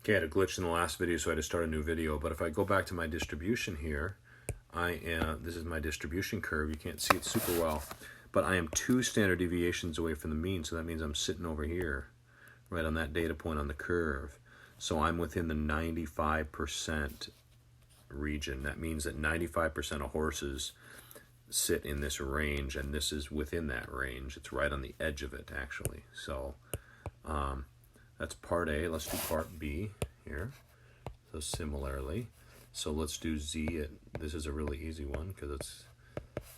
Okay, I had a glitch in the last video, so I had to start a new video. But if I go back to my distribution here, this is my distribution curve. You can't see it super well, but I am 2 standard deviations away from the mean, so that means I'm sitting over here, right on that data point on the curve. So I'm within the 95% region. That means that 95% of horses sit in this range, and this is within that range. It's right on the edge of it, actually. So that's part A. Let's do part B here. So similarly, so let's do Z. This is a really easy one because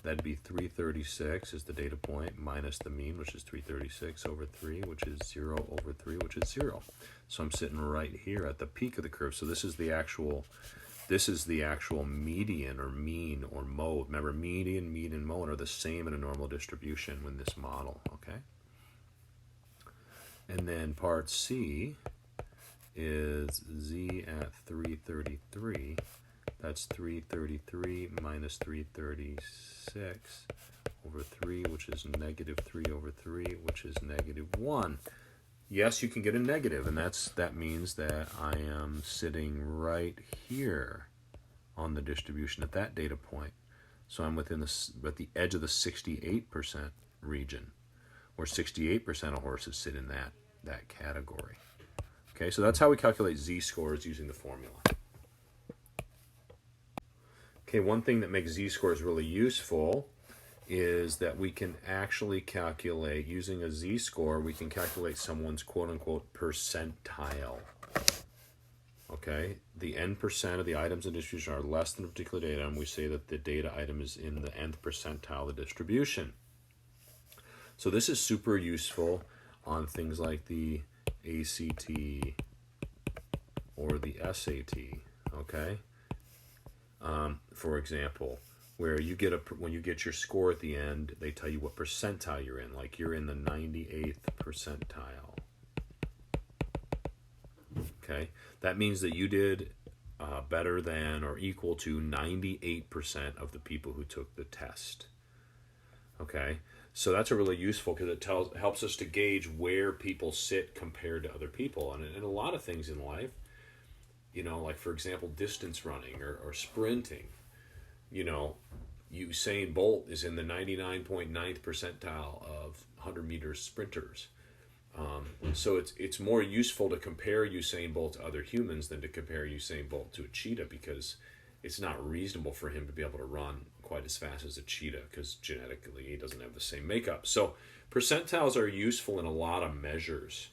that'd be 336 is the data point minus the mean, which is 336 over 3, which is 0 over 3, which is 0. So I'm sitting right here at the peak of the curve. So this is the actual median or mean or mode. Remember, median, mean, and mode are the same in a normal distribution in this model, okay? And then part C is Z at 333. That's 333 minus 336 over 3, which is negative 3 over 3, which is negative 1. Yes, you can get a negative, and that means that I am sitting right here on the distribution at that data point. So I'm within at the edge of the 68% region, where 68% of horses sit in that category. Okay, so that's how we calculate z-scores using the formula. Okay, one thing that makes z-scores really useful is that we can actually calculate, using a z-score, we can calculate someone's quote-unquote percentile. Okay, the n% of the items in distribution are less than a particular data, and we say that the data item is in the nth percentile of the distribution. So this is super useful on things like the ACT or the SAT, okay? For example, where when you get your score at the end, they tell you what percentile you're in, like you're in the 98th percentile. Okay, that means that you did better than or equal to 98% of the people who took the test. Okay, so that's a really useful because it helps us to gauge where people sit compared to other people, and in a lot of things in life, you know, like for example, distance running or sprinting. You know, Usain Bolt is in the 99.9th percentile of 100 meters sprinters. So it's more useful to compare Usain Bolt to other humans than to compare Usain Bolt to a cheetah, because it's not reasonable for him to be able to run quite as fast as a cheetah because genetically he doesn't have the same makeup. So percentiles are useful in a lot of measures.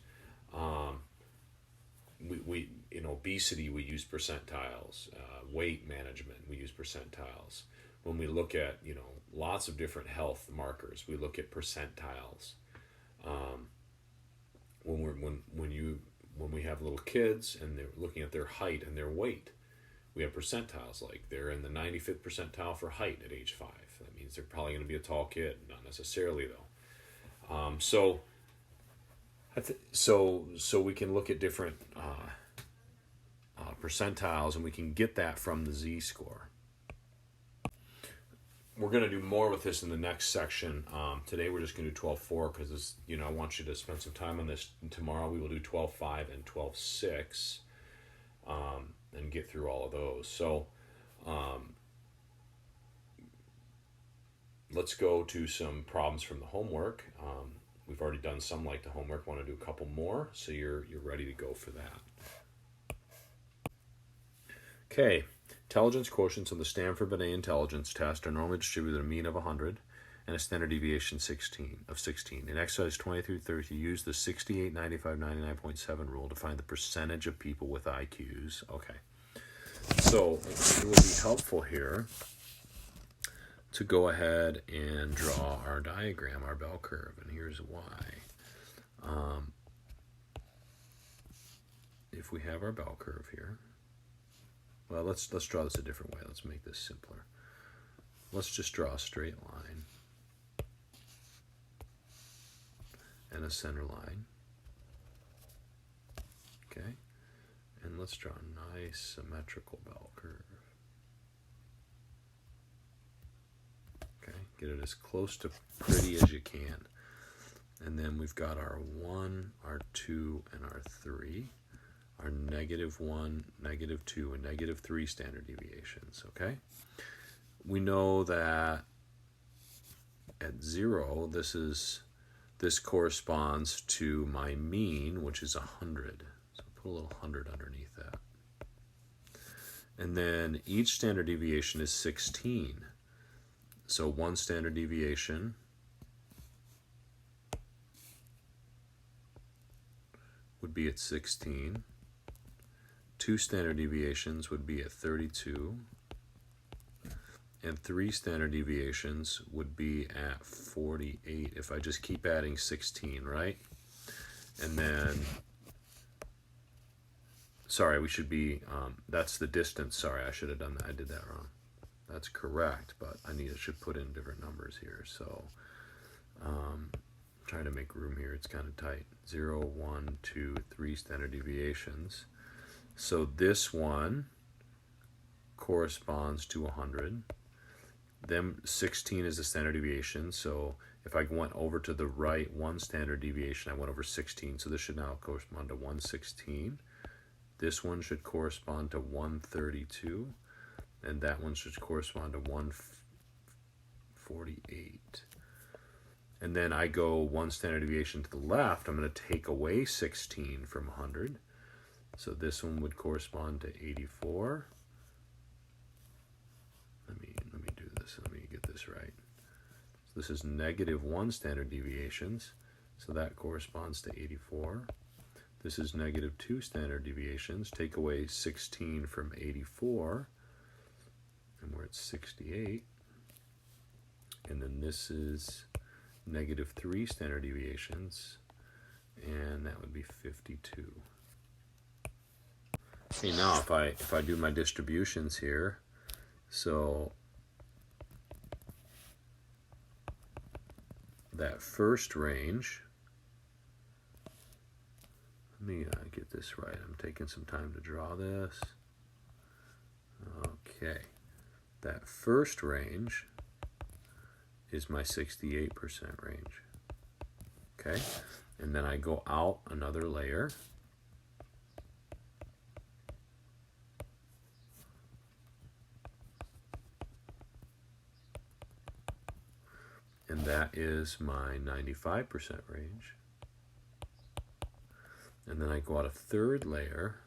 We in obesity we use percentiles. Weight management we use percentiles. When we look at lots of different health markers, we look at percentiles. When we have little kids and they're looking at their height and their weight, we have percentiles, like they're in the 95th percentile for height at age 5. That means they're probably going to be a tall kid. Not necessarily though. So we can look at different percentiles, and we can get that from the z-score. We're going to do more with this in the next section. Today we're just going to do 12.4 because I want you to spend some time on this. And tomorrow we will do 12.5 and 12.6 and get through all of those. So let's go to some problems from the homework. We've already done some like the homework. Want to do a couple more so you're ready to go for that. Okay. Intelligence quotients on the Stanford-Binet intelligence test are normally distributed at a mean of 100 and a standard deviation of 16. In exercise 23-30, use the 68, 95, 99.7 rule to find the percentage of people with IQs. Okay. So it will be helpful here to go ahead and draw our diagram, our bell curve, and here's why. If we have our bell curve here, well, let's draw this a different way. Let's make this simpler. Let's just draw a straight line and a center line. Okay? And let's draw a nice symmetrical bell curve. Okay? Get it as close to pretty as you can. And then we've got our 1, our 2, and our 3. are -1, -2, and -3 standard deviations, okay? We know that at 0, this corresponds to my mean, which is 100. So put a little 100 underneath that. And then each standard deviation is 16. So 1 standard deviation would be at 16. 2 standard deviations would be at 32. And 3 standard deviations would be at 48 if I just keep adding 16, right? And then, sorry, we should be, that's the distance. Sorry, I should have done that. I did that wrong. That's correct, but should put in different numbers here. So trying to make room here. It's kind of tight. 0, 1, 2, 3 standard deviations. So this one corresponds to 100. Then 16 is the standard deviation. So if I went over to the right 1 standard deviation, I went over 16. So this should now correspond to 116. This one should correspond to 132. And that one should correspond to 148. And then I go 1 standard deviation to the left. I'm going to take away 16 from 100. So this one would correspond to 84. Let me do this. Let me get this right. So this is -1 standard deviations. So that corresponds to 84. This is -2 standard deviations. Take away 16 from 84. And we're at 68. And then this is -3 standard deviations, and that would be 52. Okay, now if I do my distributions here, so that first range, let me get this right. I'm taking some time to draw this. Okay, that first range is my 68% range. Okay, and then I go out another layer. And that is my 95% range. And then I go out a third layer.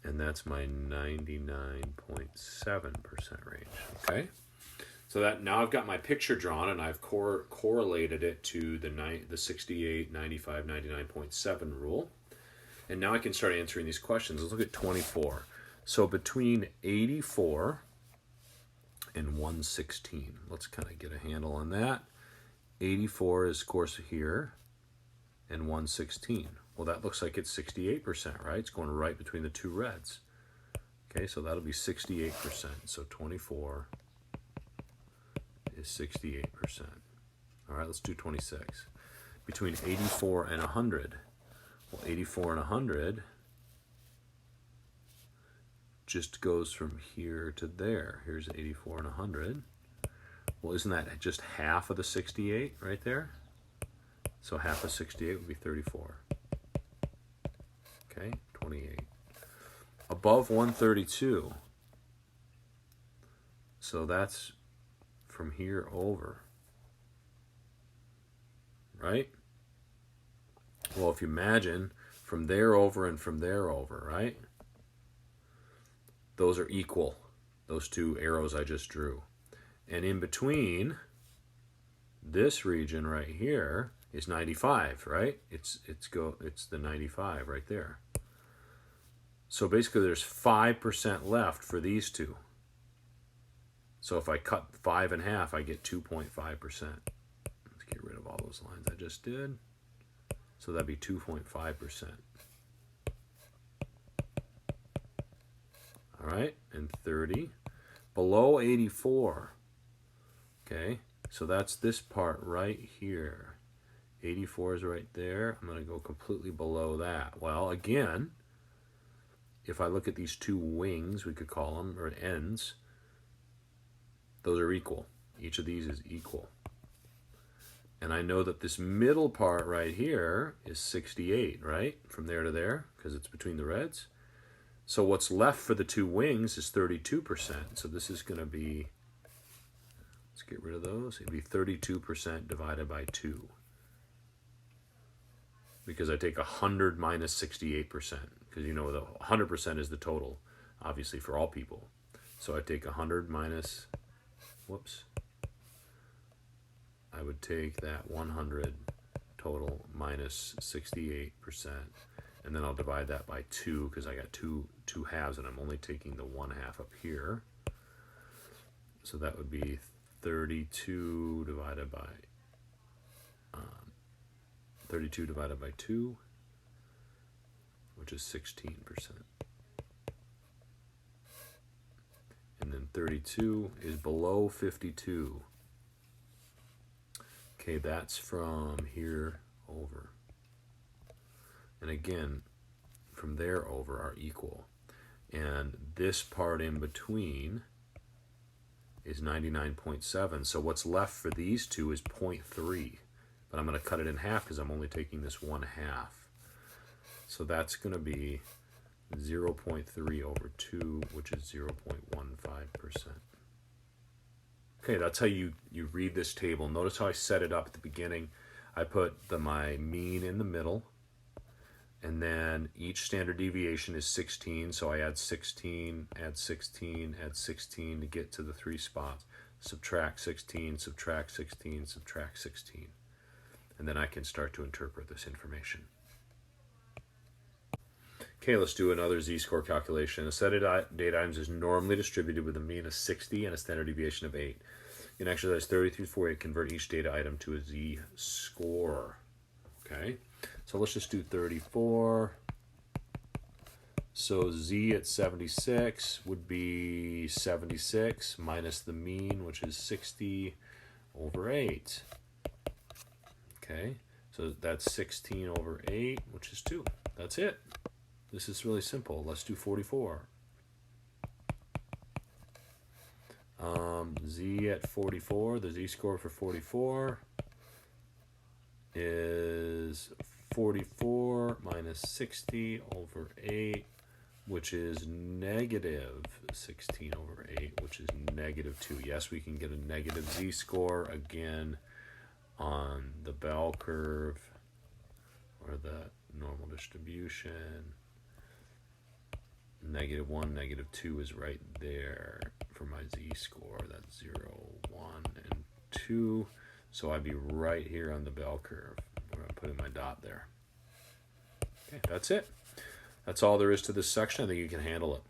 And that's my 99.7% range, okay? So that now I've got my picture drawn and I've correlated it to the 68, 95, 99.7 rule. And now I can start answering these questions. Let's look at 24. So between 84 and 116, let's kind of get a handle on that. 84 is, of course, here, and 116. Well, that looks like it's 68%, right? It's going right between the two reds. Okay, so that'll be 68%. So 24 is 68%. All right, let's do 26. Between 84 and 100. Well, 84 and 100 just goes from here to there. Here's 84 and 100. Well, isn't that just half of the 68 right there? So half of 68 would be 34. Okay, 28. Above 132. So that's from here over. Right? Well, if you imagine from there over and from there over, right? Those are equal, those two arrows I just drew. And in between, this region right here is 95, right? It's the 95 right there. So basically there's 5% left for these two. So if I cut 5 in half, I get 2.5%. Let's get rid of all those lines I just did. So that'd be 2.5%. All right, and 30. Below 84, okay, so that's this part right here. 84 is right there. I'm going to go completely below that. Well, again, if I look at these two wings, we could call them, or ends, those are equal. Each of these is equal. And I know that this middle part right here is 68, right? From there to there, because it's between the reds. So what's left for the two wings is 32%. So this is going to be, let's get rid of those. It'd be 32% divided by 2. Because I take 100 minus 68%. Because you know the 100% is the total, obviously, for all people. So I take 100 minus, whoops. I would take that 100 total minus 68%, and then I'll divide that by 2 because I got two halves and I'm only taking the 1 half up here. So that would be 32 divided by 2, which is 16%. And then 32 is below 52. Okay, that's from here over. And again, from there over are equal. And this part in between is 99.7. So what's left for these two is 0.3. But I'm going to cut it in half because I'm only taking this 1 half. So that's going to be 0.3 over 2, which is 0.15%. Okay, that's how you read this table. Notice how I set it up at the beginning. I put my mean in the middle, and then each standard deviation is 16, so I add 16, add 16, add 16 to get to the 3 spots. Subtract 16, subtract 16, subtract 16. And then I can start to interpret this information. Okay, let's do another z-score calculation. A set of data items is normally distributed with a mean of 60 and a standard deviation of 8. In exercise 33-48, convert each data item to a z-score. Okay, so let's just do 34. So z at 76 would be 76 minus the mean, which is 60 over 8. Okay, so that's 16 over 8, which is 2. That's it. This is really simple. Let's do 44. Z at 44, the z-score for 44 is 44 minus 60 over 8, which is negative 16 over 8, which is negative 2. Yes, we can get a negative z-score again on the bell curve or the normal distribution. -1, -2 is right there for my z-score. That's 0, 1, and 2. So I'd be right here on the bell curve where I'm putting my dot there. Okay, that's it. That's all there is to this section. I think you can handle it.